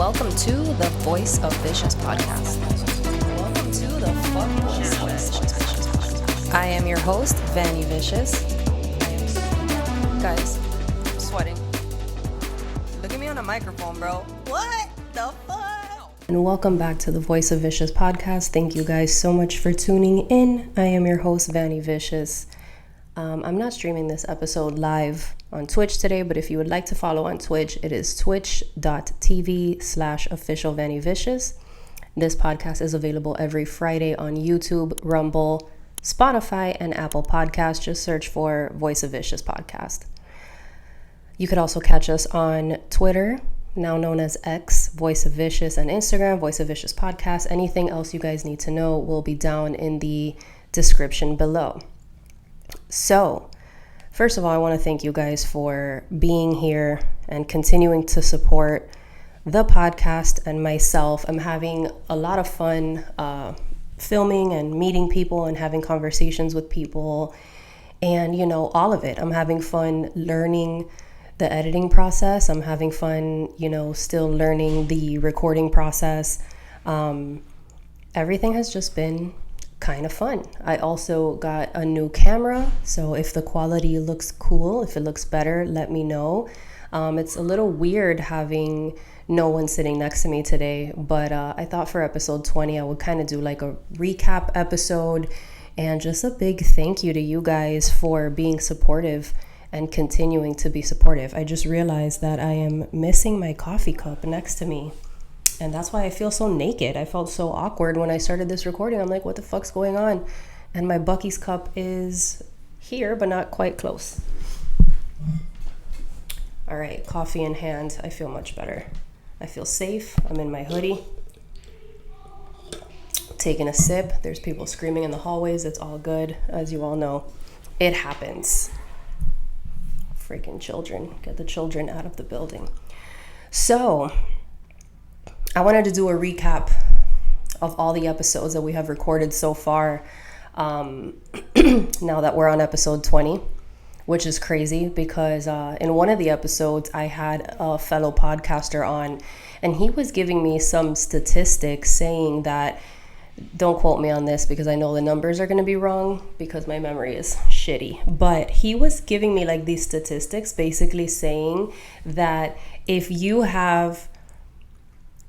welcome to the Voice of Vicious podcast. Welcome to the Voice of Vicious podcast. I am your host, Vany Vicious. Guys, I'm sweating. Look at me on a microphone, bro. What the fuck? And welcome back to the Voice of Vicious podcast. Thank you guys so much for tuning in. I am your host, Vany Vicious. I'm not streaming this episode live on Twitch today, but if you would like to follow on Twitch, it is twitch.tv/official Vany Vicious. This podcast is available every Friday on YouTube, Rumble, Spotify, and Apple Podcasts. Just search for Voice of Vicious podcast. You could also catch us on Twitter, now known as X, Voice of Vicious, and Instagram, Voice of Vicious podcast. Anything else you guys need to know will be down in the description below. So, first of all, I want to thank you guys for being here and continuing to support the podcast and myself. I'm having a lot of fun filming and meeting people and having conversations with people and, all of it. I'm having fun learning the editing process. I'm having fun, still learning the recording process. Everything has just been kind of fun. I also got a new camera, so if the quality looks cool, if it looks better, let me know. It's a little weird having no one sitting next to me today, but I thought for episode 20 I would kind of do like a recap episode and just a big thank you to you guys for being supportive and continuing to be supportive. I just realized that I am missing my coffee cup next to me. And that's why I feel so naked. I felt so awkward when I started this recording. I'm like, what the fuck's going on? And my Buc-ee's cup is here, but not quite close. All right, coffee in hand. I feel much better. I feel safe. I'm in my hoodie. Taking a sip. There's people screaming in the hallways. It's all good. As you all know, it happens. Freaking children. Get the children out of the building. So, I wanted to do a recap of all the episodes that we have recorded so far, now that we're on episode 20, which is crazy because in one of the episodes I had a fellow podcaster on and he was giving me some statistics saying that, don't quote me on this because I know the numbers are going to be wrong because my memory is shitty, but he was giving me like these statistics basically saying that if you have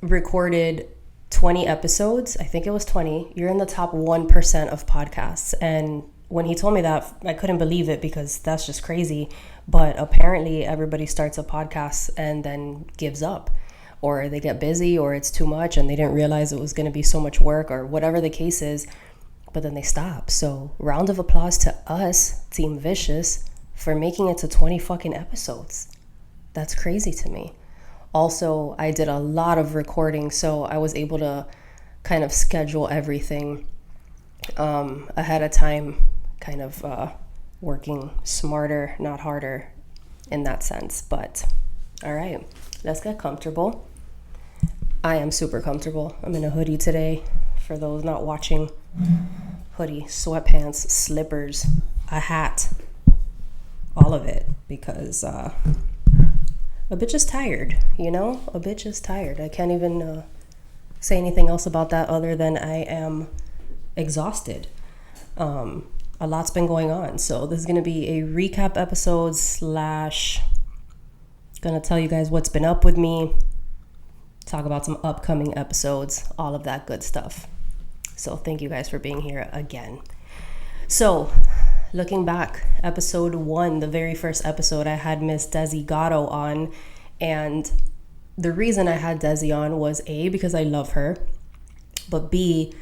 recorded 20 episodes, I think it was 20, you're in the top 1% of podcasts. And when he told me that, I couldn't believe it because that's just crazy. But apparently everybody starts a podcast and then gives up, or they get busy, or it's too much and they didn't realize it was going to be so much work, or whatever the case is, but then they stop. So round of applause to us, Team Vicious, for making it to 20 fucking episodes. That's crazy to me. Also, I did a lot of recording, so I was able to kind of schedule everything ahead of time, kind of working smarter, not harder in that sense. But all right, let's get comfortable. I am super comfortable. I'm in a hoodie today. For those not watching, hoodie, sweatpants, slippers, a hat, all of it, because a bitch is tired, a bitch is tired. I can't even say anything else about that other than I am exhausted. A lot's been going on. So this is going to be a recap episode / going to tell you guys what's been up with me, talk about some upcoming episodes, all of that good stuff. So thank you guys for being here again. So looking back, episode 1, the very first episode, I had Miss Desi Gatto on, and the reason I had Desi on was A, because I love her, but B,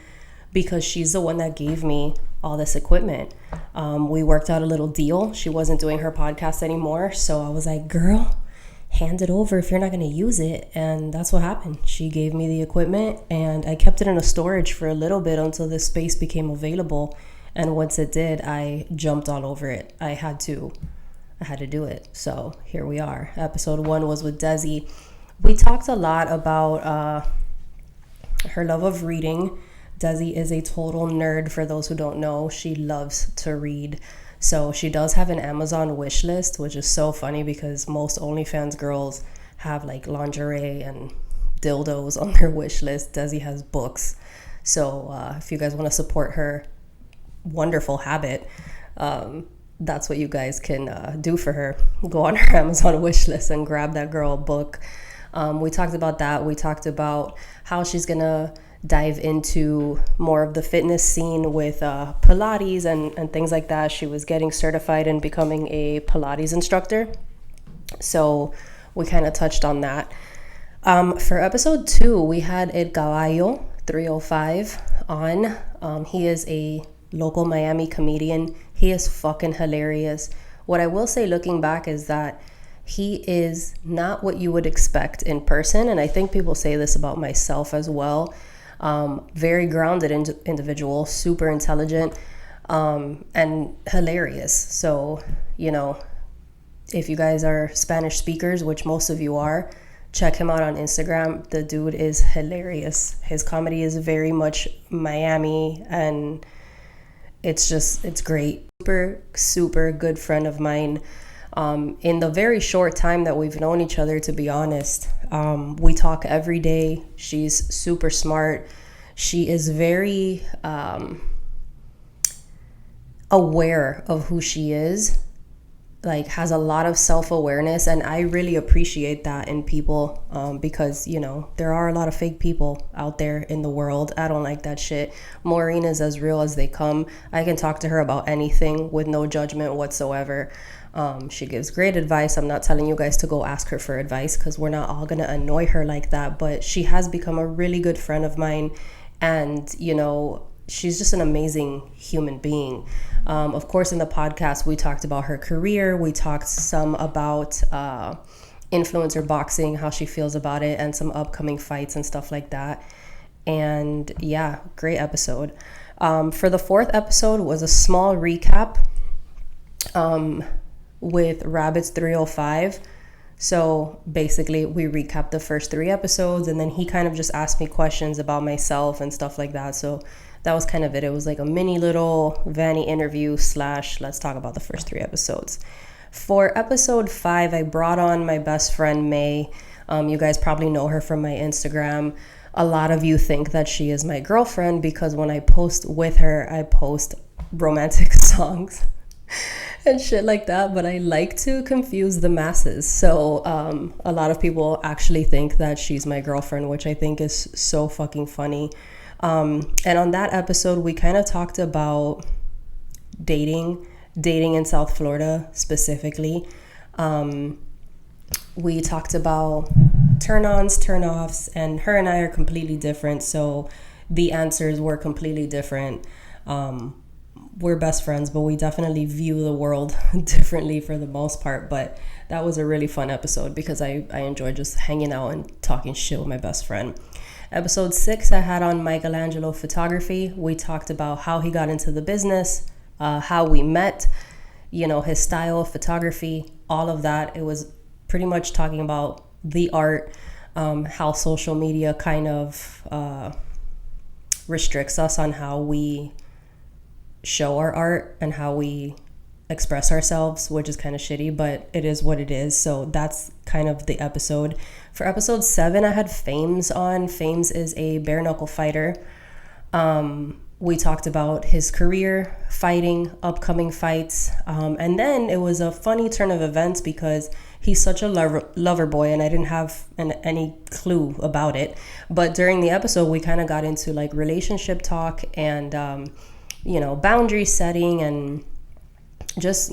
because she's the one that gave me all this equipment. We worked out a little deal. She wasn't doing her podcast anymore, so I was like, girl, hand it over if you're not going to use it. And that's what happened. She gave me the equipment and I kept it in a storage for a little bit until the space became available. And once it did, I jumped all over it. I had to do it. So here we are. Episode 1 was with Desi. We talked a lot about her love of reading. Desi is a total nerd, for those who don't know. She loves to read. So she does have an Amazon wish list, which is so funny because most OnlyFans girls have like lingerie and dildos on their wish list. Desi has books. So if you guys want to support her wonderful habit, that's what you guys can do for her. Go on her Amazon wish list and grab that girl a book. We talked about that. We talked about how she's going to dive into more of the fitness scene with Pilates and things like that. She was getting certified and becoming a Pilates instructor. So we kind of touched on that. For episode 2, we had El Caballo 305 on. He is a local Miami comedian. He is fucking hilarious. What I will say looking back is that he is not what you would expect in person. And I think people say this about myself as well. Very grounded individual, super intelligent, and hilarious. So, you know, if you guys are Spanish speakers, which most of you are, check him out on Instagram. The dude is hilarious. His comedy is very much Miami, and it's great. Super good friend of mine. In the very short time that we've known each other, to be honest, we talk every day. She's super smart. She is very aware of who she is, like has a lot of self-awareness, and I really appreciate that in people, because, you know, there are a lot of fake people out there in the world. I don't like that shit. Maureen is as real as they come. I can talk to her about anything with no judgment whatsoever. She gives great advice. I'm not telling you guys to go ask her for advice, because we're not all gonna annoy her like that, but she has become a really good friend of mine, and, you know, she's just an amazing human being. Of course, in the podcast, we talked about her career. We talked some about influencer boxing, how she feels about it, and some upcoming fights and stuff like that. And yeah, great episode. For the 4th episode was a small recap with Rabbits 305. So basically, we recapped the first 3 episodes, and then he kind of just asked me questions about myself and stuff like that. So that was kind of it. It was like a mini little Vany interview / let's talk about the first 3 episodes. For episode 5, I brought on my best friend, May. You guys probably know her from my Instagram. A lot of you think that she is my girlfriend, because when I post with her, I post romantic songs and shit like that, but I like to confuse the masses. So a lot of people actually think that she's my girlfriend, which I think is so fucking funny. And on that episode, we kind of talked about dating in South Florida specifically. We talked about turn-ons, turn-offs, and her and I are completely different, so the answers were completely different. We're best friends, but we definitely view the world differently for the most part. But that was a really fun episode, because I enjoy just hanging out and talking shit with my best friend. Episode 6, I had on Michelangelo photography. We talked about how he got into the business, how we met, you know, his style of photography, all of that. It was pretty much talking about the art, how social media kind of restricts us on how we show our art and how we express ourselves, which is kind of shitty, but it is what it is. So that's kind of the episode. For episode 7, I had Fames on. Fames is a bare knuckle fighter. We talked about his career, fighting, upcoming fights, and then it was a funny turn of events, because he's such a lover boy, and I didn't have any clue about it. But during the episode, we kind of got into like relationship talk and you know, boundary setting, and just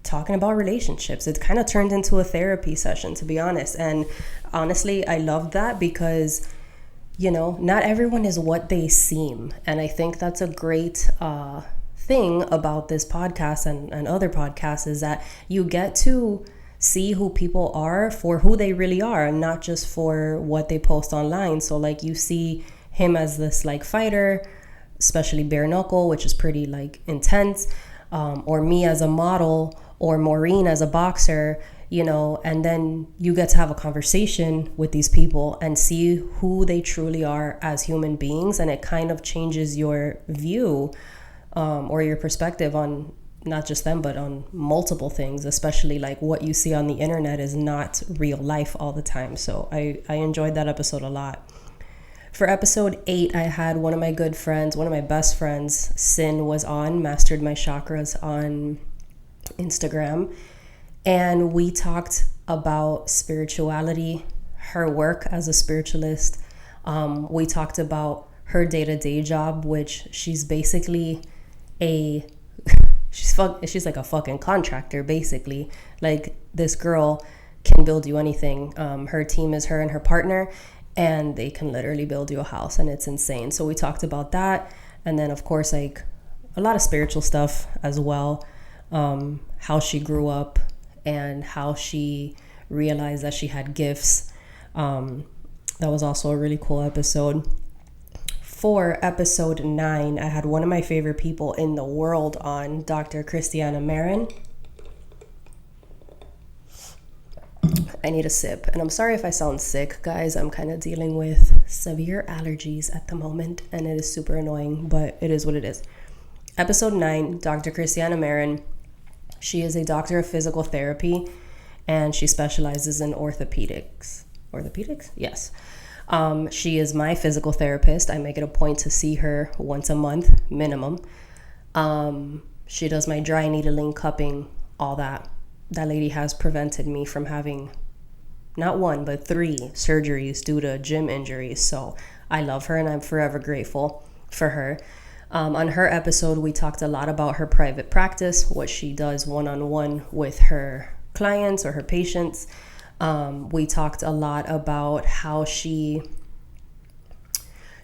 talking about relationships. It kind of turned into a therapy session, to be honest. And honestly, I loved that, because, you know, not everyone is what they seem. And I think that's a great thing about this podcast and other podcasts, is that you get to see who people are for who they really are, and not just for what they post online. So like, you see him as this like fighter, especially bare knuckle, which is pretty like intense, or me as a model, or Maureen as a boxer, you know, and then you get to have a conversation with these people and see who they truly are as human beings, and it kind of changes your view or your perspective on not just them, but on multiple things, especially like what you see on the internet is not real life all the time. So I enjoyed that episode a lot. For episode 8, I had one of my good friends, one of my best friends, Sin, was on, Mastered My Chakras on Instagram. And we talked about spirituality, her work as a spiritualist. We talked about her day-to-day job, which she's basically she's like a fucking contractor, basically. Like, this girl can build you anything. Her team is her and her partner, and they can literally build you a house, and it's insane. So we talked about that. And then, of course, like a lot of spiritual stuff as well. How she grew up and how she realized that she had gifts. That was also a really cool episode. For episode 9, I had one of my favorite people in the world on, Dr. Christiana Marin. I need a sip, and I'm sorry if I sound sick, guys. I'm kind of dealing with severe allergies at the moment, and it is super annoying, but it is what it is. Episode 9, Dr. Christiana Marin. She is a doctor of physical therapy, and she specializes in orthopedics. Orthopedics? Yes. She is my physical therapist. I make it a point to see her once a month, minimum. She does my dry needling, cupping, all that. That lady has prevented me from having not 1, but 3 surgeries due to gym injuries. So I love her, and I'm forever grateful for her. On her episode, we talked a lot about her private practice, what she does one-on-one with her clients or her patients. We talked a lot about how she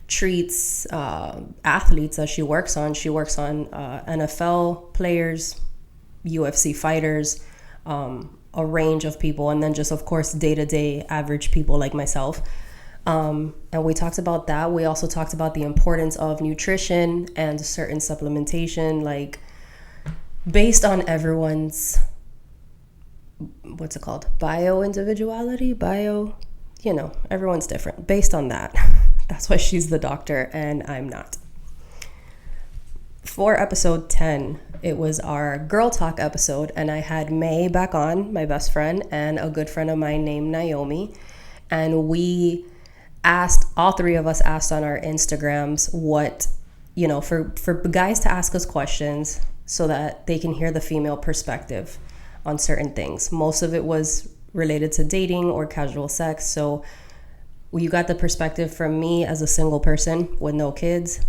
treats athletes that she works on. She works on NFL players, UFC fighters, a range of people, and then just, of course, day-to-day average people like myself. And we talked about that. We also talked about the importance of nutrition and certain supplementation, like based on everyone's, what's it called? Bio-individuality? Everyone's different. Based on that. That's why she's the doctor and I'm not. For episode 10, it was our girl talk episode, and I had May back on, my best friend, and a good friend of mine named Naomi. And we asked, all 3 of us asked on our Instagrams what, for guys to ask us questions so that they can hear the female perspective on certain things. Most of it was related to dating or casual sex. So you got the perspective from me as a single person with no kids.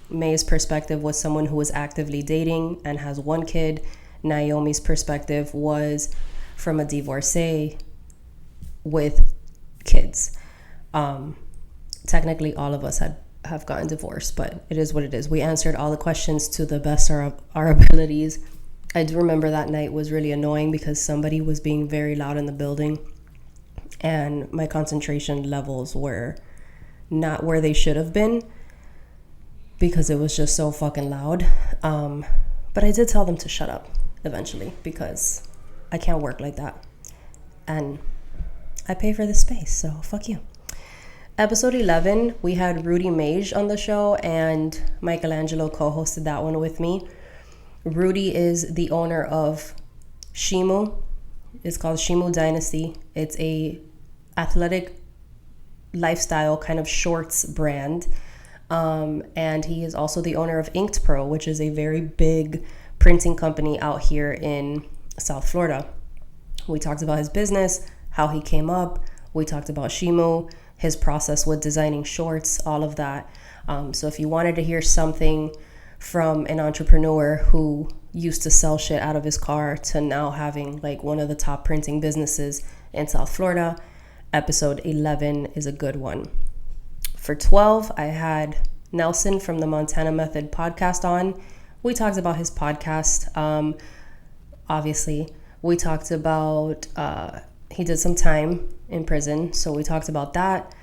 May's perspective was someone who was actively dating and has 1 kid. Naomi's perspective was from a divorcee with kids. Technically, all of us have gotten divorced, but it is what it is. We answered all the questions to the best of our abilities. I do remember that night was really annoying because somebody was being very loud in the building, and my concentration levels were not where they should have been because it was just so fucking loud. But I did tell them to shut up eventually because I can't work like that. And I pay for the space, so fuck you. Episode 11, we had Rudy Mage on the show, and Michelangelo co-hosted that one with me. Rudy is the owner of Shimu. It's called Shimu Dynasty. It's a athletic lifestyle kind of shorts brand. And he is also the owner of Inked Pro, which is a very big printing company out here in South Florida. We talked about his business, how he came up. We talked about Shimu, his process with designing shorts, all of that. So if you wanted to hear something from an entrepreneur who used to sell shit out of his car to now having like one of the top printing businesses in South Florida, episode 11 is a good one. For 12, I had Nelson from the Montana Method podcast on. We talked about his podcast. Obviously, we talked about, he did some time in prison, so we talked about that.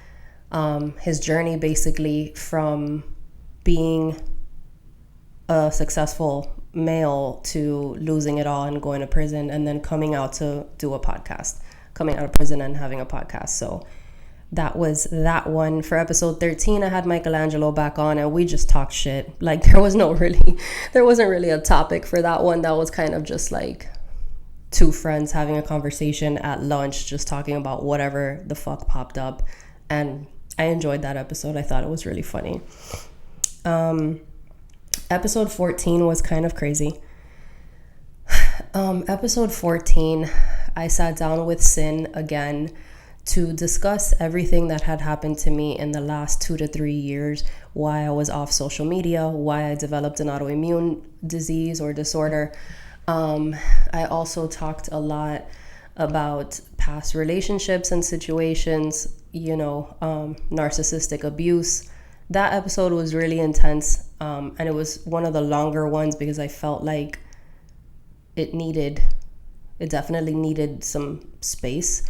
His journey basically from being a successful male to losing it all and going to prison and then coming out to do a podcast, coming out of prison and having a podcast. So that was that one. For episode 13, I had Michelangelo back on and we just talked shit. Like there wasn't really a topic for that one. That was kind of just like two friends having a conversation at lunch, just talking about whatever the fuck popped up. And I enjoyed that episode. I thought it was really funny. Episode 14 was kind of crazy. Episode 14, I sat down with Sin again to discuss everything that had happened to me in the last 2 to 3 years, why I was off social media, why I developed an autoimmune disease or disorder. I also talked a lot about past relationships and situations, narcissistic abuse. That episode was really intense, and it was one of the longer ones because I felt like it definitely needed some space.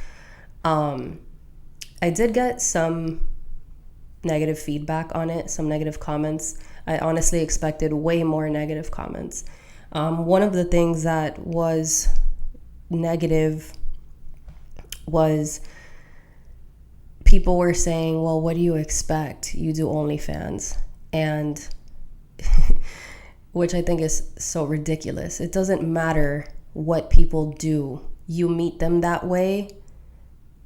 I did get some negative feedback on it, some negative comments. I honestly expected way more negative comments. One of the things that was negative was people were saying, well, what do you expect? You do OnlyFans. And which I think is so ridiculous. It doesn't matter what people do. You meet them that way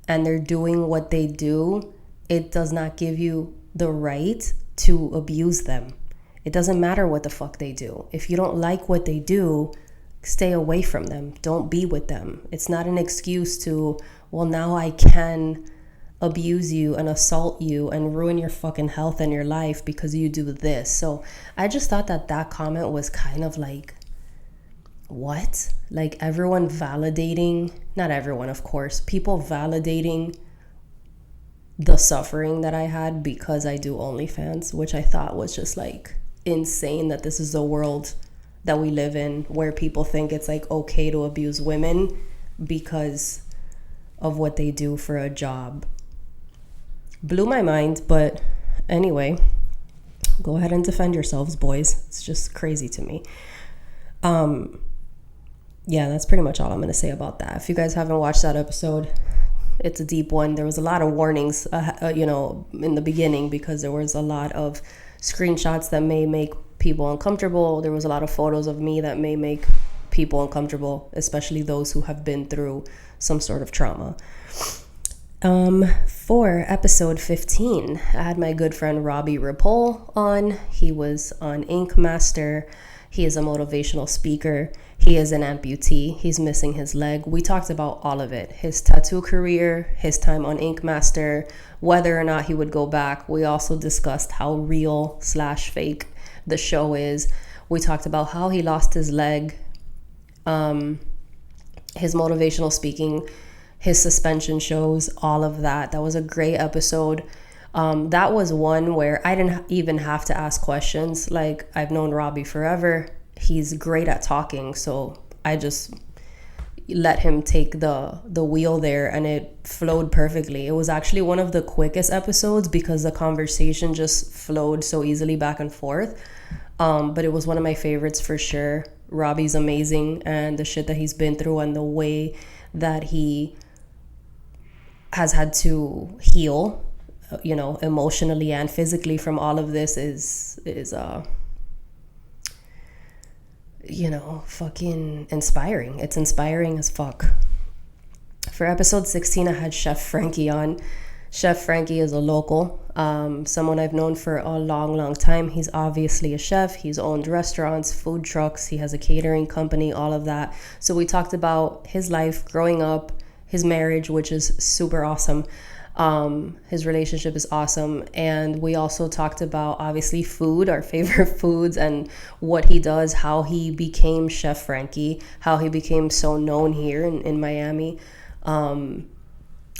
and they're doing what they do. It does not give you the right to abuse them. It doesn't matter what the fuck they do. If you don't like what they do, stay away from them. Don't be with them. It's not an excuse to, well, now I can abuse you and assault you and ruin your fucking health and your life because you do this. So I just thought that comment was kind of like, what? Like everyone validating, not everyone, of course, people validating the suffering that I had because I do OnlyFans, which I thought was just like insane that this is the world that we live in where people think it's like okay to abuse women because of what they do for a job. Blew my mind, but anyway, go ahead and defend yourselves, boys. It's just crazy to me. Yeah, that's pretty much all I'm going to say about that. If you guys haven't watched that episode, it's a deep one. There was a lot of warnings, in the beginning because there was a lot of screenshots that may make people uncomfortable. There was a lot of photos of me that may make people uncomfortable, especially those who have been through some sort of trauma. For episode 15, I had my good friend Robbie Rapole on. He was on Ink Master. He is a motivational speaker. He is an amputee. He's missing his leg. We talked about all of it. His tattoo career, his time on Ink Master, whether or not he would go back. We also discussed how real/fake the show is. We talked about how he lost his leg, his motivational speaking, his suspension shows, all of that. That was a great episode. That was one where I didn't even have to ask questions. Like, I've known Robbie forever. He's great at talking, so I just let him take the wheel there and it flowed perfectly. It was actually one of the quickest episodes because the conversation just flowed so easily back and forth. But it was one of my favorites for sure. Robbie's amazing, and the shit that he's been through and the way that he has had to heal, emotionally and physically from all of this is fucking inspiring. It's inspiring as fuck. For episode 16, I had Chef Frankie on. Chef Frankie is a local, someone I've known for a long, long time. He's obviously a chef. He's owned restaurants, food trucks. He has a catering company, all of that. So we talked about his life growing up, his marriage, which is super awesome. His relationship is awesome. And we also talked about, obviously, food, our favorite foods, and what he does, how he became Chef Frankie, how he became so known here in Miami.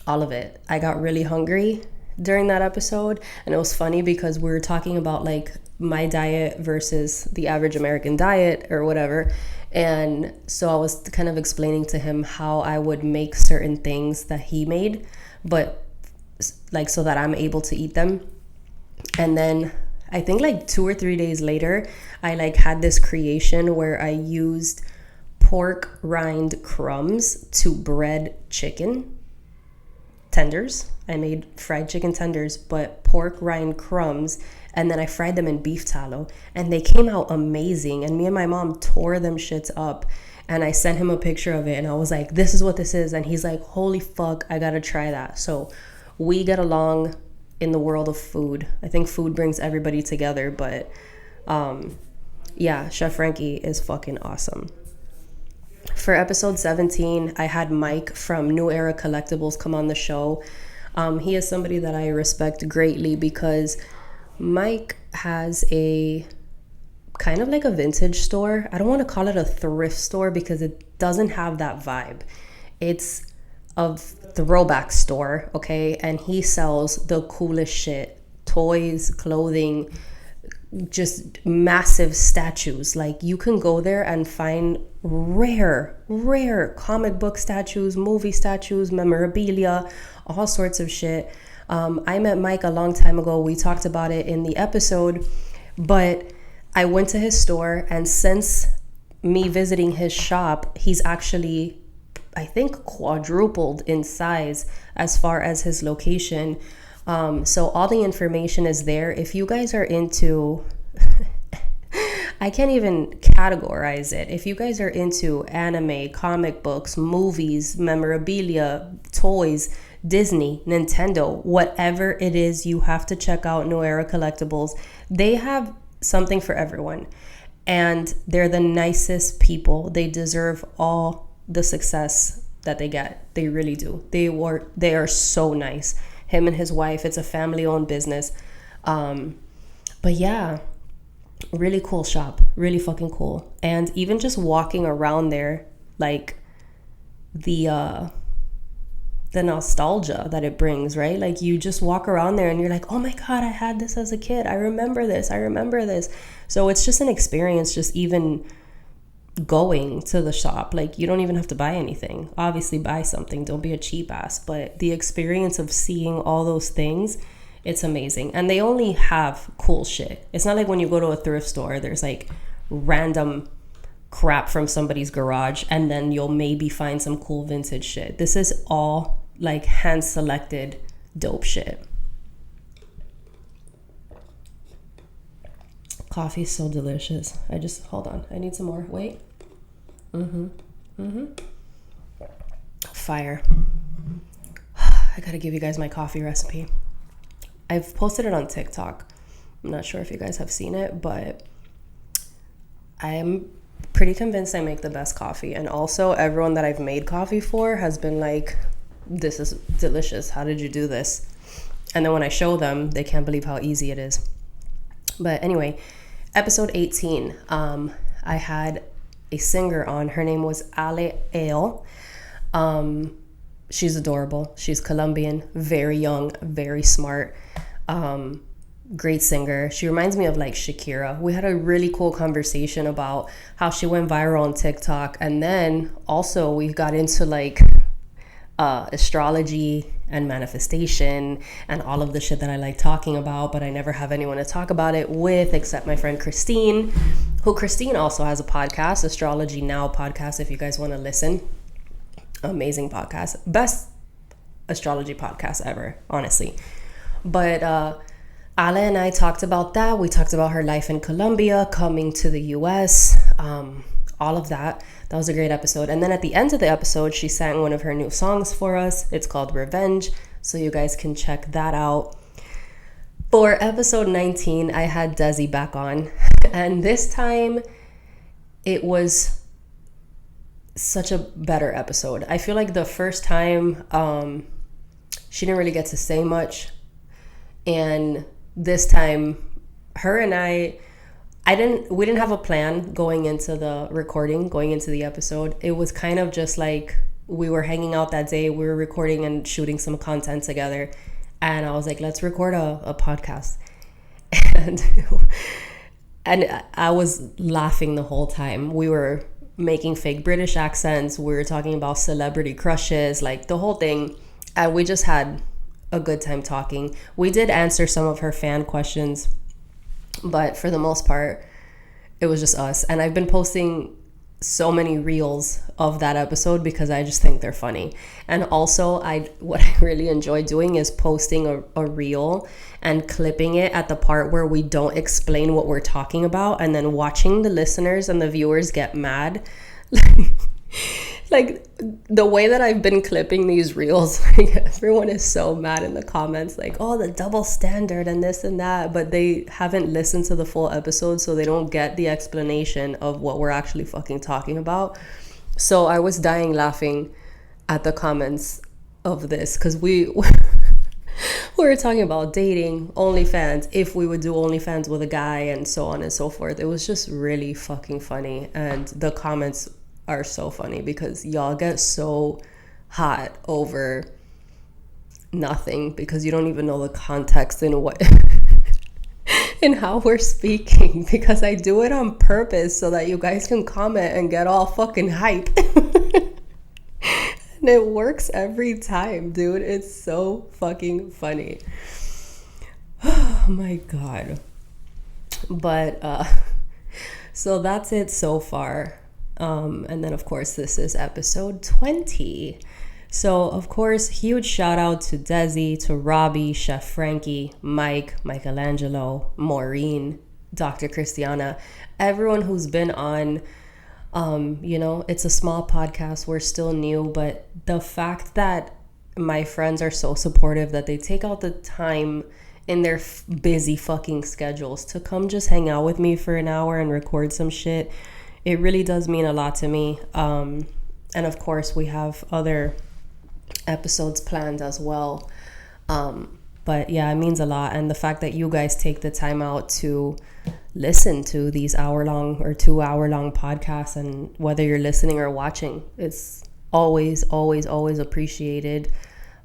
All of it. I got really hungry during that episode, and it was funny because we were talking about like my diet versus the average American diet or whatever. And so I was kind of explaining to him how I would make certain things that he made, but like so that I'm able to eat them. And then I think like 2 or 3 days later, I like had this creation where I used pork rind crumbs to bread chicken. tenders. I made fried chicken tenders, but pork rind crumbs, and then I fried them in beef tallow, and they came out amazing. And me and my mom tore them shits up, and I sent him a picture of it, and I was like, this is what this is. And he's like, holy fuck, I gotta try that. So we get along in the world of food. I think food brings everybody together, but yeah, Chef Frankie is fucking awesome. For episode 17, I had Mike from New Era Collectibles come on the show. He is somebody that I respect greatly because Mike has a kind of like a vintage store. I don't want to call it a thrift store because it doesn't have that vibe. It's a throwback store, okay? And he sells the coolest shit. Toys, clothing, just massive statues. Like, you can go there and find rare comic book statues, movie statues, memorabilia, all sorts of shit. I met Mike a long time ago. We talked about it in the episode, but I went to his store, and since me visiting his shop, he's actually, I think, quadrupled in size as far as his location. So all the information is there. If you guys are into, I can't even categorize it. If you guys are into anime, comic books, movies, memorabilia, toys, Disney, Nintendo, whatever it is, you have to check out New Era Collectibles. They have something for everyone, and they're the nicest people. They deserve all the success that they get. They really do. They are so nice. Him and his wife, it's a family-owned business. But yeah, really cool shop, really fucking cool. And even just walking around there, like the nostalgia that it brings, right? Like, you just walk around there and you're like, oh my God, I had this as a kid. I remember this. So it's just an experience, just even going to the shop. Like, you don't even have to buy anything. Obviously buy something, don't be a cheap ass, but the experience of seeing all those things, it's amazing. And they only have cool shit. It's not like when you go to a thrift store, there's like random crap from somebody's garage, and then you'll maybe find some cool vintage shit. This is all like hand selected dope shit. Coffee is so delicious. Hold on, I need some more. Wait. Fire. I gotta give you guys my coffee recipe. I've posted it on TikTok. I'm not sure if you guys have seen it, but I'm pretty convinced I make the best coffee. And also, everyone that I've made coffee for has been like, this is delicious. How did you do this? And then when I show them, they can't believe how easy it is. But anyway, episode 18, I had a singer on. Her name was Ale Ale. She's adorable. She's Colombian, very young, very smart, great singer. She reminds me of like Shakira. We had a really cool conversation about how she went viral on TikTok. And then also we got into like astrology and manifestation and all of the shit that I like talking about, but I never have anyone to talk about it with except my friend Christine, who Christine also has a podcast, Astrology Now podcast, if you guys want to listen. Amazing podcast. Best astrology podcast ever, honestly. But Ale and I talked about that. We talked about her life in Colombia, coming to the US, all of that. That was a great episode. And then at the end of the episode, she sang one of her new songs for us. It's called Revenge, so you guys can check that out. For episode 19, I had Desi back on, and this time it was such a better episode. I feel like the first time she didn't really get to say much, and this time her and we didn't have a plan going into the recording, going into the episode. It was kind of just like we were hanging out that day, we were recording and shooting some content together, and I was like, let's record a podcast. And I was laughing the whole time. We were making fake British accents, we were talking about celebrity crushes, like the whole thing, and we just had a good time talking. We did answer some of her fan questions, but for the most part, it was just us. And I've been posting so many reels of that episode because I just think they're funny. And also what I really enjoy doing is posting a reel and clipping it at the part where we don't explain what we're talking about, and then watching the listeners and the viewers get mad. Like the way that I've been clipping these reels, like everyone is so mad in the comments, like, oh, the double standard and this and that, but they haven't listened to the full episode, so they don't get the explanation of what we're actually fucking talking about. So I was dying laughing at the comments of this because we were talking about dating, OnlyFans, if we would do OnlyFans with a guy, and so on and so forth. It was just really fucking funny, and the comments are so funny because y'all get so hot over nothing because you don't even know the context in what in how we're speaking, because I do it on purpose so that you guys can comment and get all fucking hype. And it works every time, dude. It's so fucking funny. Oh my god. But so that's it so far. And then, of course, this is episode 20. So, of course, huge shout out to Desi, to Robbie, Chef Frankie, Mike, Michelangelo, Maureen, Dr. Christiana, everyone who's been on. It's a small podcast. We're still new, but the fact that my friends are so supportive that they take out the time in their busy fucking schedules to come just hang out with me for an hour and record some shit, it really does mean a lot to me. And of course, we have other episodes planned as well. But yeah, it means a lot. And the fact that you guys take the time out to listen to these hour-long or 2-hour-long podcasts, and whether you're listening or watching, it's always, always, always appreciated.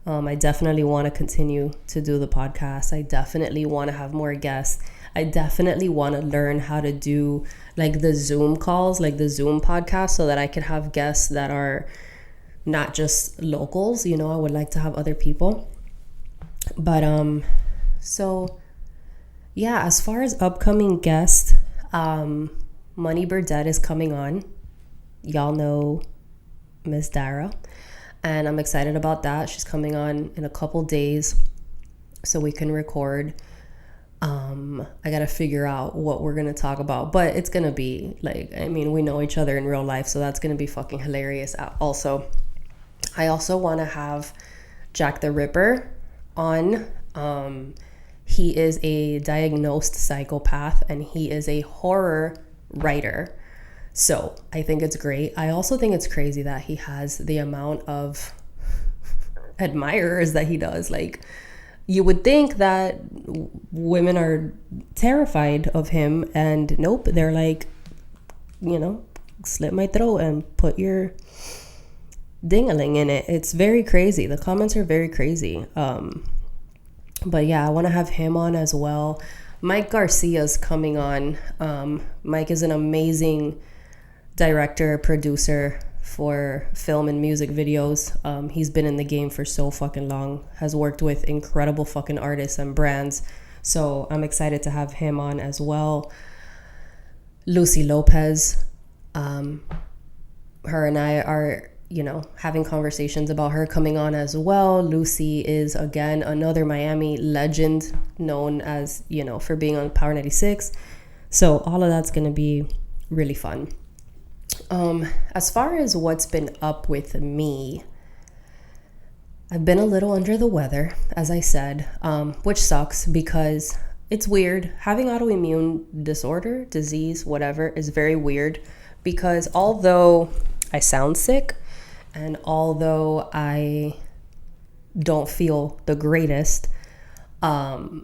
I definitely want to continue to do the podcast. I definitely want to have more guests. I definitely want to learn how to do like the Zoom calls, like the Zoom podcast, so that I can have guests that are not just locals. I would like to have other people. But so yeah, as far as upcoming guests, Money Burdett is coming on. Y'all know Miss Dara, and I'm excited about that. She's coming on in a couple days so we can record. I gotta figure out what we're gonna talk about, but it's gonna be we know each other in real life, so that's gonna be fucking hilarious. Also, I also want to have Jack the Ripper on. He is a diagnosed psychopath, and he is a horror writer, so I think it's great. I also think it's crazy that he has the amount of admirers that he does. Like, you would think that women are terrified of him, and nope, they're like, slit my throat and put your ding-a-ling in it. It's very crazy. The comments are very crazy. But yeah, I want to have him on as well. Mike Garcia's coming on. Mike is an amazing director, producer for film and music videos. He's been in the game for so fucking long, has worked with incredible fucking artists and brands. So I'm excited to have him on as well. Lucy Lopez, her and I are, having conversations about her coming on as well. Lucy is, again, another Miami legend, known as, for being on Power 96. So all of that's going to be really fun. As far as what's been up with me, I've been a little under the weather, as I said, which sucks because it's weird. Having autoimmune disease, whatever, is very weird because although I sound sick and although I don't feel the greatest, I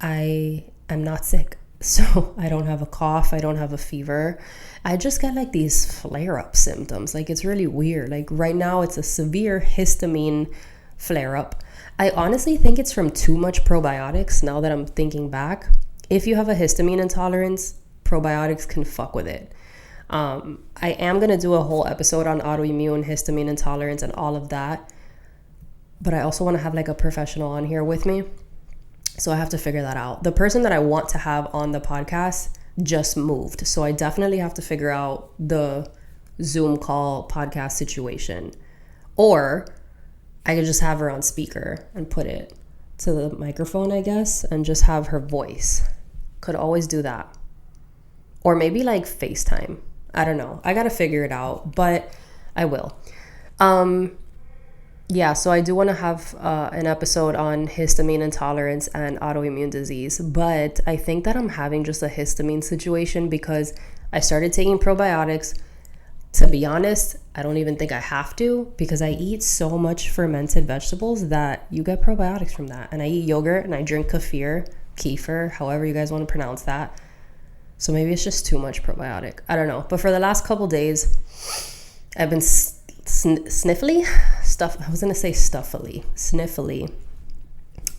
am not sick. So I don't have a cough. I don't have a fever. I just get like these flare-up symptoms. Like, it's really weird. Like right now it's a severe histamine flare-up. I honestly think it's from too much probiotics now that I'm thinking back. If you have a histamine intolerance, probiotics can fuck with it. I am going to do a whole episode on autoimmune, histamine intolerance, and all of that. But I also want to have like a professional on here with me. So I have to figure that out. The person that I want to have on the podcast just moved. So I definitely have to figure out the Zoom call podcast situation. Or I could just have her on speaker and put it to the microphone, I guess, and just have her voice. Could always do that. Or maybe like FaceTime. I don't know. I got to figure it out, but I will. Yeah, so I do want to have an episode on histamine intolerance and autoimmune disease, but I think that I'm having just a histamine situation because I started taking probiotics. To be honest, I don't even think I have to because I eat so much fermented vegetables that you get probiotics from that. And I eat yogurt and I drink kefir, however you guys want to pronounce that. So maybe it's just too much probiotic. I don't know. But for the last couple days, I've been sniffly,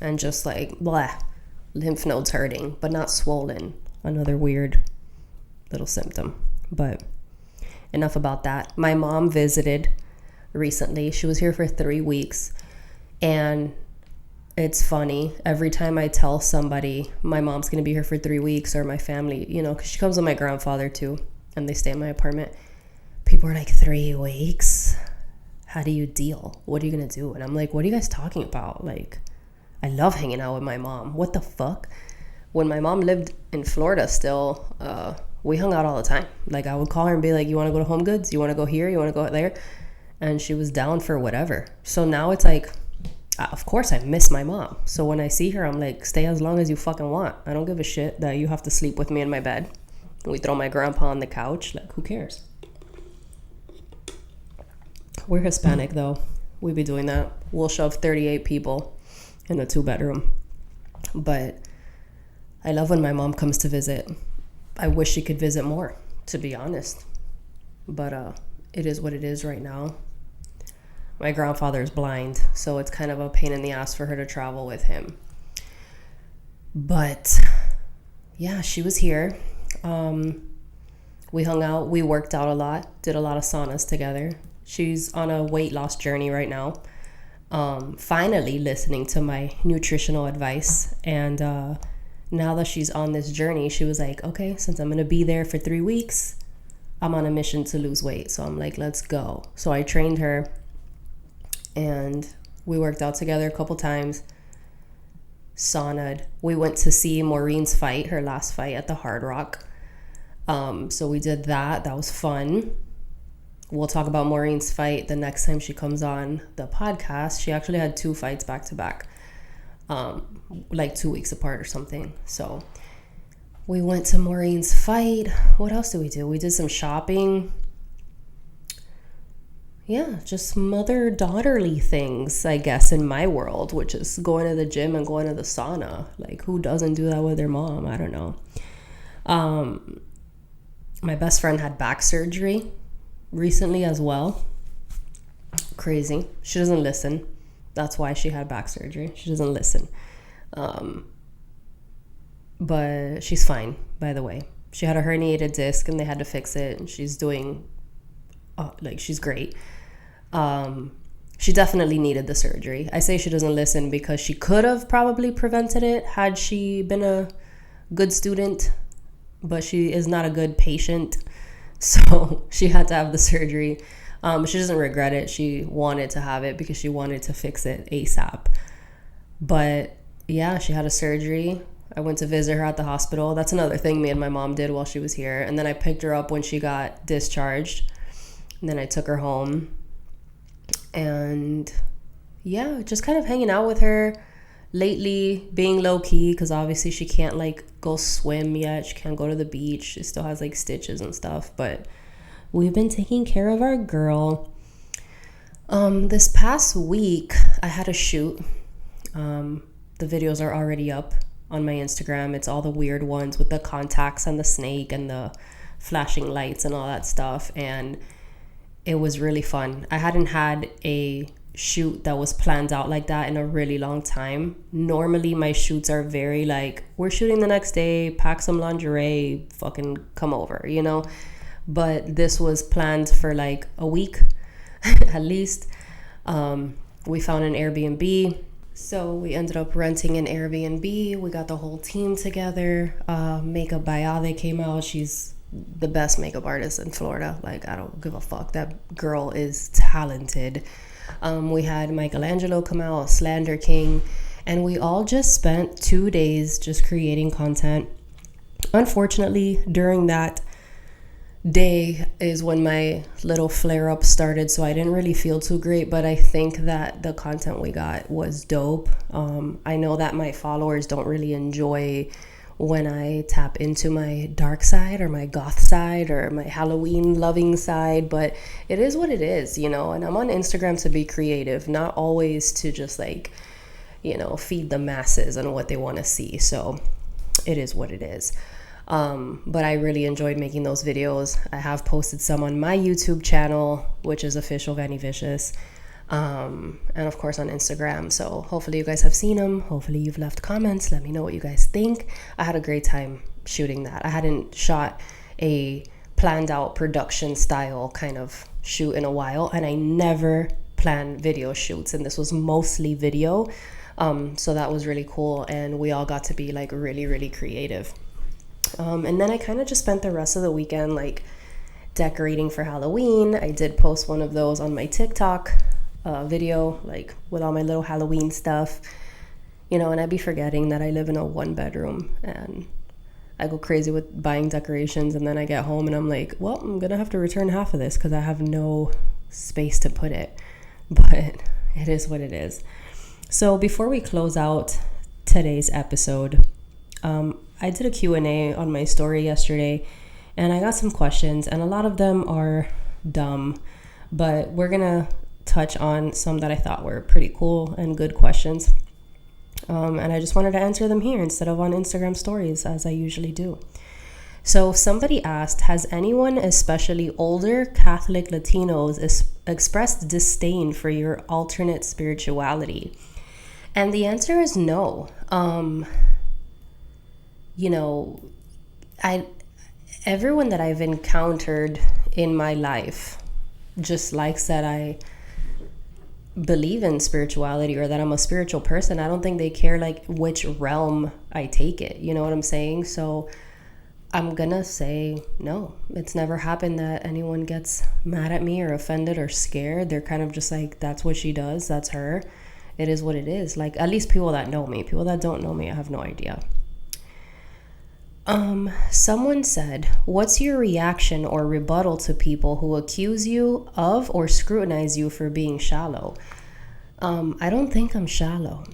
and just like blah, lymph nodes hurting, but not swollen. Another weird little symptom. But enough about that. My mom visited recently. She was here for 3 weeks, and it's funny. Every time I tell somebody my mom's gonna be here for 3 weeks, or my family, because she comes with my grandfather too, and they stay in my apartment. People are like, 3 weeks? How do you deal? What are you gonna do? And I'm like, what are you guys talking about? Like, I love hanging out with my mom. What the fuck? When my mom lived in Florida still, we hung out all the time. Like, I would call her and be like, you want to go to Home Goods? You want to go here? You want to go there? And she was down for whatever. So now it's like, of course I miss my mom. So when I see her, I'm like, stay as long as you fucking want. I don't give a shit that you have to sleep with me in my bed. We throw my grandpa on the couch. Like, who cares? We're Hispanic, though. We be doing that. We'll shove 38 people in a 2-bedroom. But I love when my mom comes to visit. I wish she could visit more, to be honest. But it is what it is right now. My grandfather is blind, so it's kind of a pain in the ass for her to travel with him. But yeah, she was here. We hung out. We worked out a lot. Did a lot of saunas together. She's on a weight loss journey right now. Finally listening to my nutritional advice. And now that she's on this journey, she was like, okay, since I'm going to be there for 3 weeks, I'm on a mission to lose weight. So I'm like, let's go. So I trained her and we worked out together a couple times. Sauna'd. We went to see Maureen's fight, her last fight at the Hard Rock. So we did that. That was fun. We'll talk about Maureen's fight the next time she comes on the podcast. She actually had 2 fights back to back, like 2 weeks apart or something. So we went to Maureen's fight. What else did we do? We did some shopping. Yeah, just mother-daughterly things, I guess, in my world, which is going to the gym and going to the sauna. Like, who doesn't do that with their mom? I don't know. My best friend had back surgery recently as well. Crazy. She doesn't listen. That's why she had back surgery. She doesn't listen. But she's fine, by the way. She had a herniated disc and they had to fix it, and she's doing she's great. She definitely needed the surgery. I say she doesn't listen because she could have probably prevented it had she been a good student, but she is not a good patient. So she had to have the surgery. She doesn't regret it. She wanted to have it because she wanted to fix it ASAP. But yeah, she had a surgery. I went to visit her at the hospital. That's another thing me and my mom did while she was here. And then I picked her up when she got discharged. And then I took her home. And yeah, just kind of hanging out with her lately, being low-key, because obviously she can't go swim yet. She can't go to the beach. She still has stitches and stuff. But we've been taking care of our girl. This past week, I had a shoot. The videos are already up on my Instagram. It's all the weird ones with the contacts and the snake and the flashing lights and all that stuff. And it was really fun. I hadn't had a shoot that was planned out like that in a really long time. Normally my shoots are very we're shooting the next day, pack some lingerie, fucking come over, But this was planned for a week at least. We found an Airbnb, So we ended up renting an Airbnb. We got the whole team together. Makeup by Ave came out. She's the best makeup artist in Florida. Like, I don't give a fuck. That girl is talented. We had Michelangelo come out, Slander King, and we all just spent 2 days just creating content. Unfortunately, during that day is when my little flare up started, so I didn't really feel too great, but I think that the content we got was dope. I know that my followers don't really enjoy when I tap into my dark side or my goth side or my Halloween loving side, but it is what it is, and I'm on Instagram to be creative, not always to just like, feed the masses on what they want to see. So it is what it is. But I really enjoyed making those videos. I have posted some on my YouTube channel, which is official Vany Vicious, and of course on Instagram. So hopefully you guys have seen them. Hopefully you've left comments. Let me know what you guys think. I had a great time shooting that. I hadn't shot a planned out production style kind of shoot in a while, and I never plan video shoots, and this was mostly video. So that was really cool, and we all got to be like really, really creative. And then I kind of just spent the rest of the weekend like decorating for Halloween. I did post one of those on my TikTok video, like with all my little Halloween stuff, and I'd be forgetting that I live in a 1-bedroom, and I go crazy with buying decorations, and then I get home and I'm like, well, I'm gonna have to return half of this because I have no space to put it. But it is what it is. So before we close out today's episode, I did a Q&A on my story yesterday, and I got some questions, and a lot of them are dumb, but we're gonna touch on some that I thought were pretty cool and good questions. And I just wanted to answer them here instead of on Instagram stories, as I usually do. So somebody asked, has anyone, especially older Catholic Latinos, expressed disdain for your alternate spirituality? And the answer is no. Everyone that I've encountered in my life just likes that I believe in spirituality or that I'm a spiritual person. I don't think they care like which realm I take it. You know what I'm saying? So I'm gonna say no. It's never happened that anyone gets mad at me or offended or scared. They're kind of just like, that's what she does. That's her. It is what it is. Like, at least people that know me. People that don't know me, I have no idea. Someone said, what's your reaction or rebuttal to people who accuse you of or scrutinize you for being shallow? I don't think I'm shallow.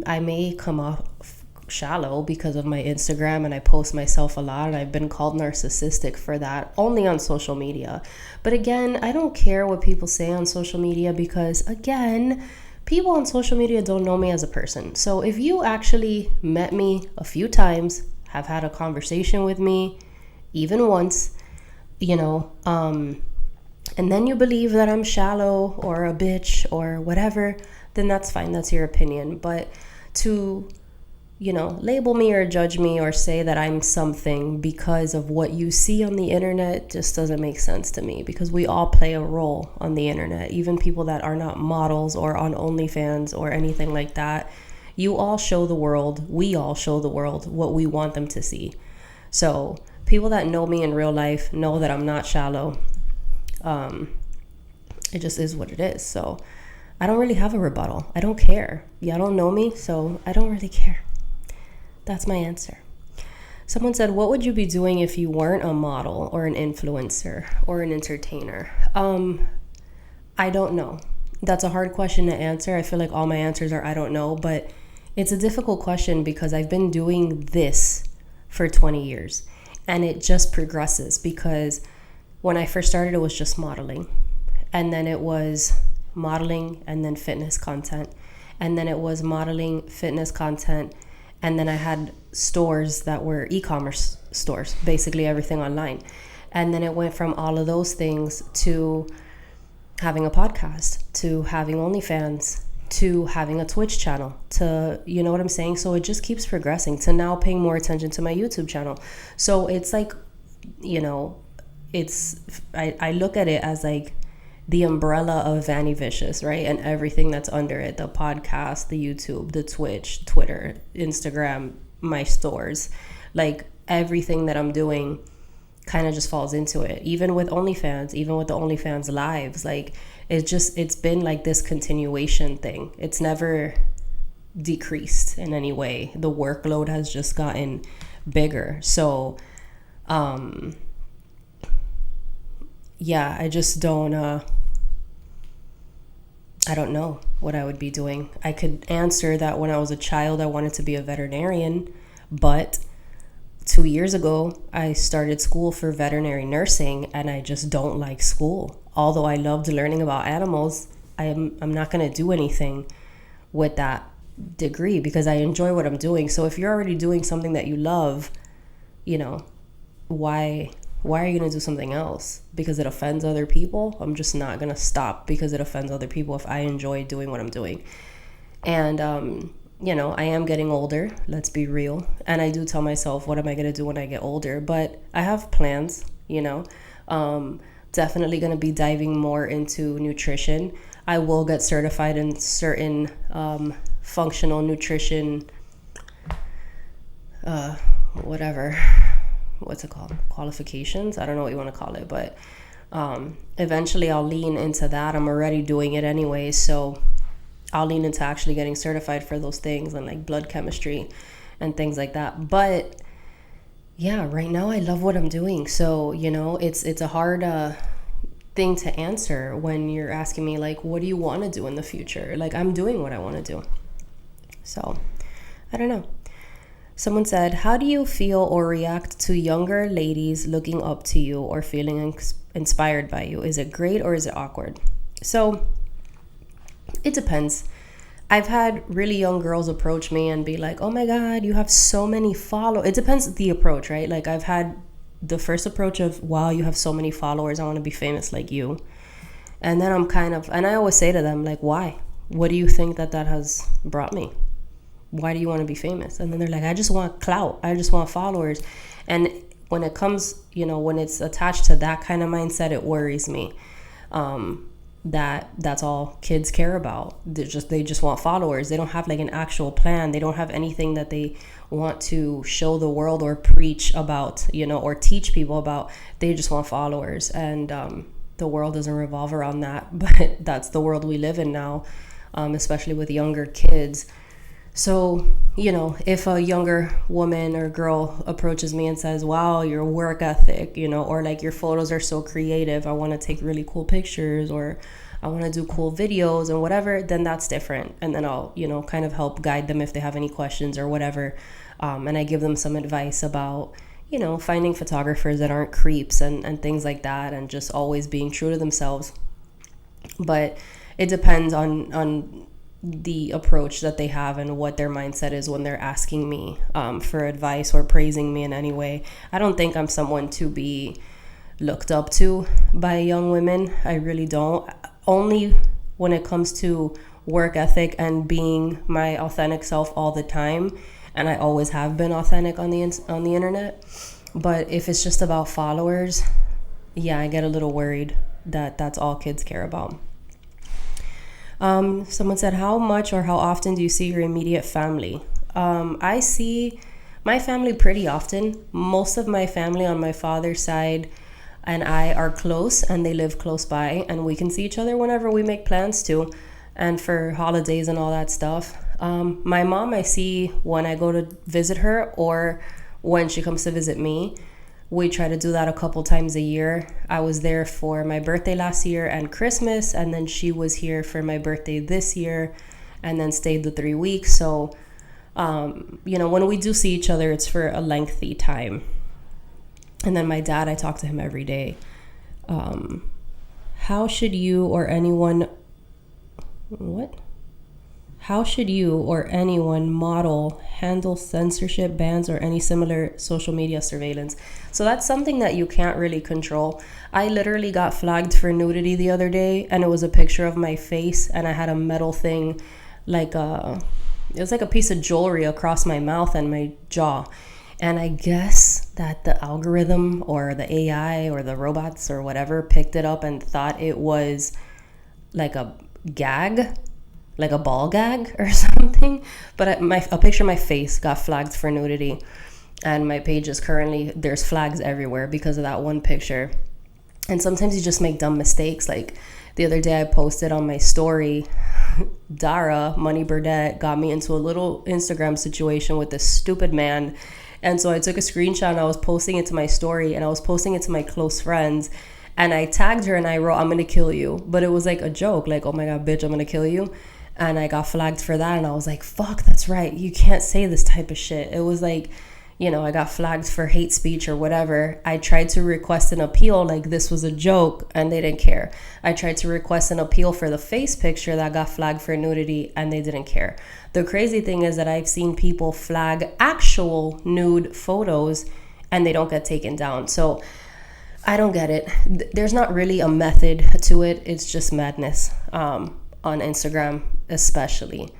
I may come off shallow because of my Instagram and I post myself a lot, and I've been called narcissistic for that only on social media. But again, I don't care what people say on social media because, again, people on social media don't know me as a person. So if you actually met me a few times, have had a conversation with me, even once, and then you believe that I'm shallow or a bitch or whatever, then that's fine. That's your opinion. But to, label me or judge me or say that I'm something because of what you see on the internet just doesn't make sense to me, because we all play a role on the internet. Even people that are not models or on OnlyFans or anything like that. You all show the world, we all show the world what we want them to see. So people that know me in real life know that I'm not shallow. It just is what it is. So I don't really have a rebuttal. I don't care. Y'all don't know me, so I don't really care. That's my answer. Someone said, what would you be doing if you weren't a model or an influencer or an entertainer? I don't know. That's a hard question to answer. I feel like all my answers are I don't know, but it's a difficult question because I've been doing this for 20 years and it just progresses, because when I first started, it was just modeling, and then it was modeling and then fitness content, and then it was modeling, fitness content, and then I had stores that were e-commerce stores, basically everything online. And then it went from all of those things to having a podcast, to having OnlyFans, to having a Twitch channel, to, you know what I'm saying? So it just keeps progressing, to now paying more attention to my YouTube channel. So it's like, I look at it as like the umbrella of Vany Vicious, right? And everything that's under it, the podcast, the YouTube, the Twitch, Twitter, Instagram, my stores, like everything that I'm doing kind of just falls into it. Even with OnlyFans, even with the OnlyFans lives, like it's been like this continuation thing. It's never decreased in any way. The workload has just gotten bigger. So yeah, I just don't I don't know what I would be doing. I could answer that when I was a child I wanted to be a veterinarian, but 2 years ago I started school for veterinary nursing, and I just don't like school. Although I loved learning about animals, I'm not going to do anything with that degree because I enjoy what I'm doing. So if you're already doing something that you love, you know, why are you going to do something else? Because it offends other people? I'm just not going to stop because it offends other people if I enjoy doing what I'm doing. And, you know, I am getting older, let's be real. And I do tell myself, what am I going to do when I get older? But I have plans, you know. Definitely going to be diving more into nutrition. I will get certified in certain functional nutrition, what's it called? Qualifications? I don't know what you want to call it, but eventually I'll lean into that. I'm already doing it anyway, so I'll lean into actually getting certified for those things and like blood chemistry and things like that. But yeah, right now I love what I'm doing. So, you know, it's a hard thing to answer when you're asking me like, what do you want to do in the future? Like, I'm doing what I want to do. So, I don't know. Someone said, how do you feel or react to younger ladies looking up to you or feeling inspired by you? Is it great or is it awkward? So, it depends. I've had really young girls approach me and be like, oh my God, you have so many followers. It depends the approach, right? Like I've had the first approach of, wow, you have so many followers. I want to be famous like you. And then and I always say to them, like, why? What do you think that has brought me? Why do you want to be famous? And then they're like, I just want clout. I just want followers. And when it comes, you know, when it's attached to that kind of mindset, it worries me. That's all kids care about. They just want followers. They don't have like an actual plan. They don't have anything that they want to show the world or preach about, you know, or teach people about. They just want followers. And the world doesn't revolve around that, but that's the world we live in now, especially with younger kids. So, you know, if a younger woman or girl approaches me and says, wow, your work ethic, you know, or like your photos are so creative, I want to take really cool pictures, or I want to do cool videos and whatever, then that's different. And then I'll, you know, kind of help guide them if they have any questions or whatever. And I give them some advice about, you know, finding photographers that aren't creeps and things like that, and just always being true to themselves. But it depends on the approach that they have and what their mindset is when they're asking me for advice or praising me in any way. I don't think I'm someone to be looked up to by young women. I really don't. Only when it comes to work ethic and being my authentic self all the time. And I always have been authentic on the internet. But if it's just about followers, yeah, I get a little worried that that's all kids care about. Someone said, how much or how often do you see your immediate family? I see my family pretty often. Most of my family on my father's side and I are close, and they live close by, and we can see each other whenever we make plans to, and for holidays and all that stuff. My mom I see when I go to visit her or when she comes to visit me. We try to do that a couple times a year. I was there for my birthday last year and Christmas, and then she was here for my birthday this year and then stayed the 3 weeks. So, you know, when we do see each other, it's for a lengthy time. And then my dad, I talk to him every day. How should you or anyone model, handle censorship, bans, or any similar social media surveillance? So that's something that you can't really control. I literally got flagged for nudity the other day, and it was a picture of my face, and I had a metal thing, it was like a piece of jewelry across my mouth and my jaw. And I guess that the algorithm or the AI or the robots or whatever picked it up and thought it was like a gag, like a ball gag or something. But a picture of my face got flagged for nudity, and my page is currently, there's flags everywhere because of that one picture. And sometimes you just make dumb mistakes. Like the other day I posted on my story, Dara, Money Burdette, got me into a little Instagram situation with this stupid man. And so I took a screenshot and I was posting it to my story, and I was posting it to my close friends. And I tagged her and I wrote, "I'm going to kill you." But it was like a joke, like, "Oh my God, bitch, I'm going to kill you." And I got flagged for that. And I was like, fuck, that's right. You can't say this type of shit. It was like, you know, I got flagged for hate speech or whatever. I tried to request an appeal, like this was a joke, and they didn't care. I tried to request an appeal for the face picture that got flagged for nudity, and they didn't care. The crazy thing is that I've seen people flag actual nude photos and they don't get taken down. So I don't get it. There's not really a method to it. It's just madness. On Instagram especially.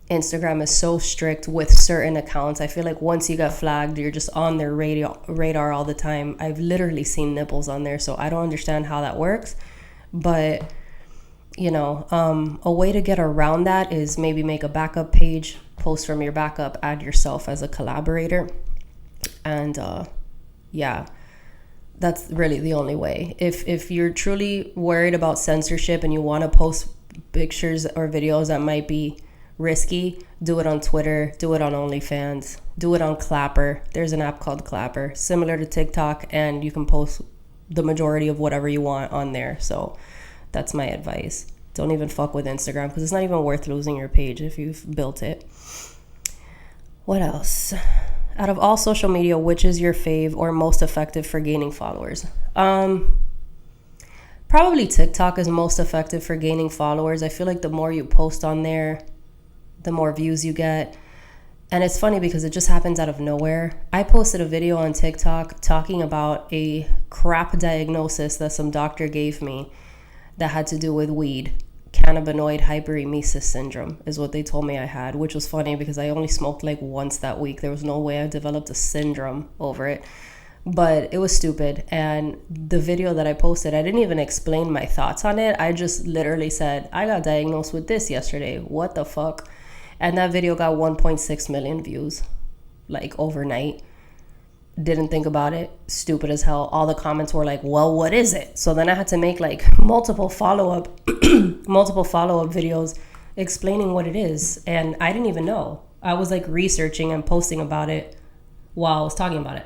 Instagram is so strict with certain accounts. I feel like once you get flagged, you're just on their radar all the time. I've literally seen nipples on there, so I don't understand how that works. But, you know, a way to get around that is maybe make a backup page, post from your backup, add yourself as a collaborator. And yeah, that's really the only way. If you're truly worried about censorship and you want to post pictures or videos that might be risky, do it on Twitter, do it on OnlyFans, do it on Clapper. There's an app called Clapper, similar to TikTok, and you can post the majority of whatever you want on there. So that's my advice. Don't even fuck with Instagram, because it's not even worth losing your page if you've built it. What else? Out of all social media, which is your fave or most effective for gaining followers? Probably TikTok is most effective for gaining followers. I feel like the more you post on there, the more views you get. And it's funny because it just happens out of nowhere. I posted a video on TikTok talking about a crap diagnosis that some doctor gave me that had to do with weed. Cannabinoid hyperemesis syndrome is what they told me I had, which was funny because I only smoked like once that week. There was no way I developed a syndrome over it. But it was stupid. And the video that I posted, I didn't even explain my thoughts on it. I just literally said, I got diagnosed with this yesterday. What the fuck? And that video got 1.6 million views, like overnight. Didn't think about it. Stupid as hell. All the comments were like, well, what is it? So then I had to make like multiple follow-up videos explaining what it is. And I didn't even know. I was like researching and posting about it while I was talking about it.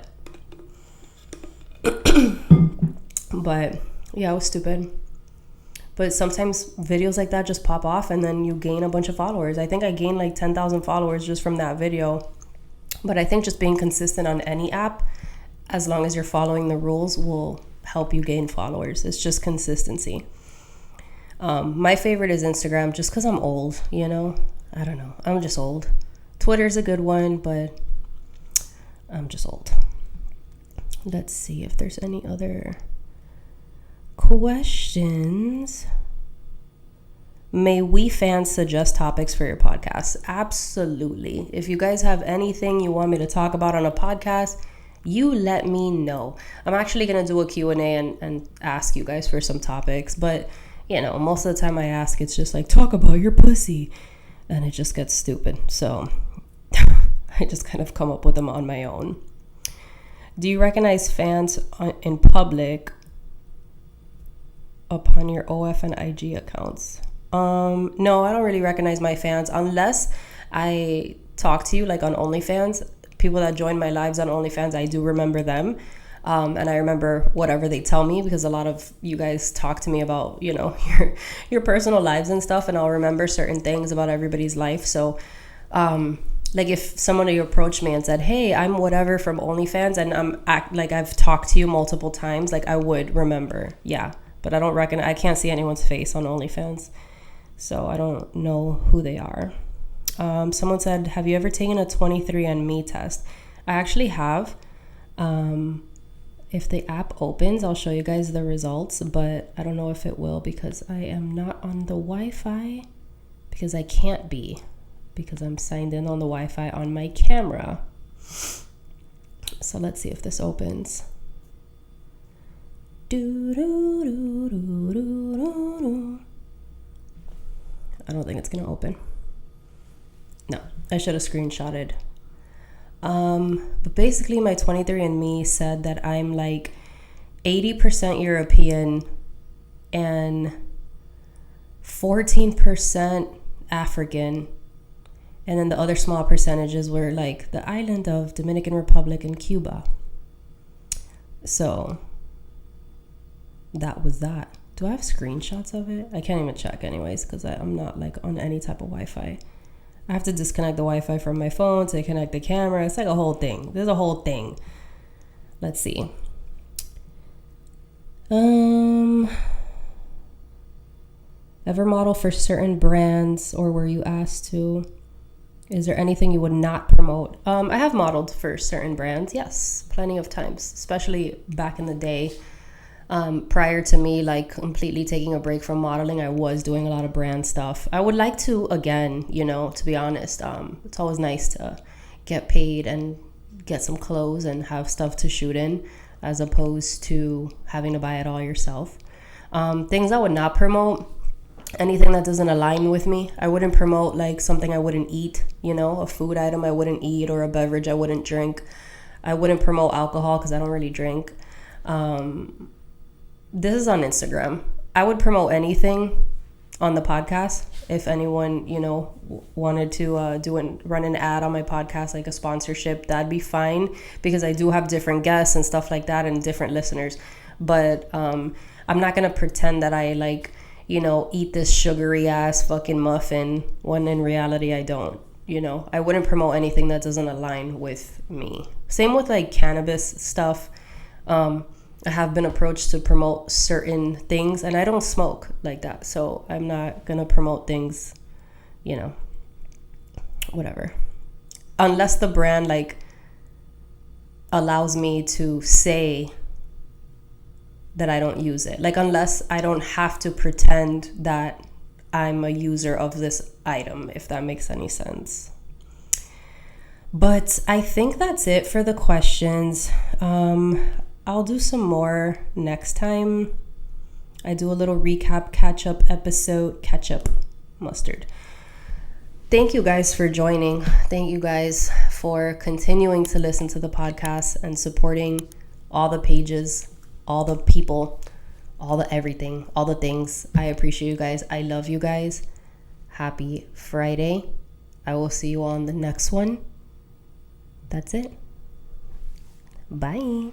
But yeah, it was stupid. But sometimes videos like that just pop off and then you gain a bunch of followers. I think I gained like 10,000 followers just from that video. But I think just being consistent on any app, as long as you're following the rules, will help you gain followers. It's just consistency. My favorite is Instagram just because I'm old, you know? I don't know. I'm just old. Twitter's a good one, but I'm just old. Let's see if there's any other questions. May we fans suggest topics for your podcast? Absolutely. If you guys have anything you want me to talk about on a podcast, you let me know. I'm actually going to do a Q&A and ask you guys for some topics. But, you know, most of the time I ask, it's just like, talk about your pussy. And it just gets stupid. So I just kind of come up with them on my own. Do you recognize fans in public upon your OF and IG accounts? No, I don't really recognize my fans unless I talk to you like on OnlyFans. People that join my lives on OnlyFans, I do remember them. And I remember whatever they tell me because a lot of you guys talk to me about, you know, your personal lives and stuff, and I'll remember certain things about everybody's life. So, like if someone approached me and said, hey, I'm whatever from OnlyFans, and I've talked to you multiple times, like I would remember. Yeah. But I can't see anyone's face on OnlyFans. So I don't know who they are. Someone said, have you ever taken a 23andMe test? I actually have. If the app opens, I'll show you guys the results, but I don't know if it will because I am not on the Wi-Fi, because I can't be, because I'm signed in on the Wi-Fi on my camera. So let's see if this opens. I don't think it's gonna open. No, I should have screenshotted. But basically my 23andMe said that I'm like 80% European and 14% African. And then the other small percentages were like the island of Dominican Republic and Cuba. So that was that. Do I have screenshots of it? I can't even check anyways because I'm not like on any type of Wi-Fi. I have to disconnect the Wi-Fi from my phone to connect the camera. It's like a whole thing. There's a whole thing. Let's see. Ever model for certain brands, or were you asked to? Is there anything you would not promote? I have modeled for certain brands, yes, plenty of times, especially back in the day. Prior to me like completely taking a break from modeling, I was doing a lot of brand stuff. I would like to again, to be honest. It's always nice to get paid and get some clothes and have stuff to shoot in, as opposed to having to buy it all yourself. Things I would not promote: anything that doesn't align with me. I wouldn't promote like something I wouldn't eat, a food item I wouldn't eat, or a beverage I wouldn't drink. I wouldn't promote alcohol because I don't really drink. This is on Instagram. I would promote anything on the podcast. If anyone, wanted to run an ad on my podcast, like a sponsorship, that'd be fine, because I do have different guests and stuff like that and different listeners. But I'm not going to pretend that I eat this sugary ass fucking muffin when in reality I don't. I wouldn't promote anything that doesn't align with me. Same with like cannabis stuff. I have been approached to promote certain things, and I don't smoke like that, so I'm not gonna promote things, whatever, unless the brand allows me to say that I don't use it. Unless I don't have to pretend that I'm a user of this item, if that makes any sense. But I think that's it for the questions. I'll do some more next time. I do a little recap catch-up episode. Ketchup, mustard. Thank you guys for joining. Thank you guys for continuing to listen to the podcast and supporting all the pages, all the people, all the everything, all the things. I appreciate you guys. I love you guys. Happy Friday. I will see you on the next one. That's it. Bye.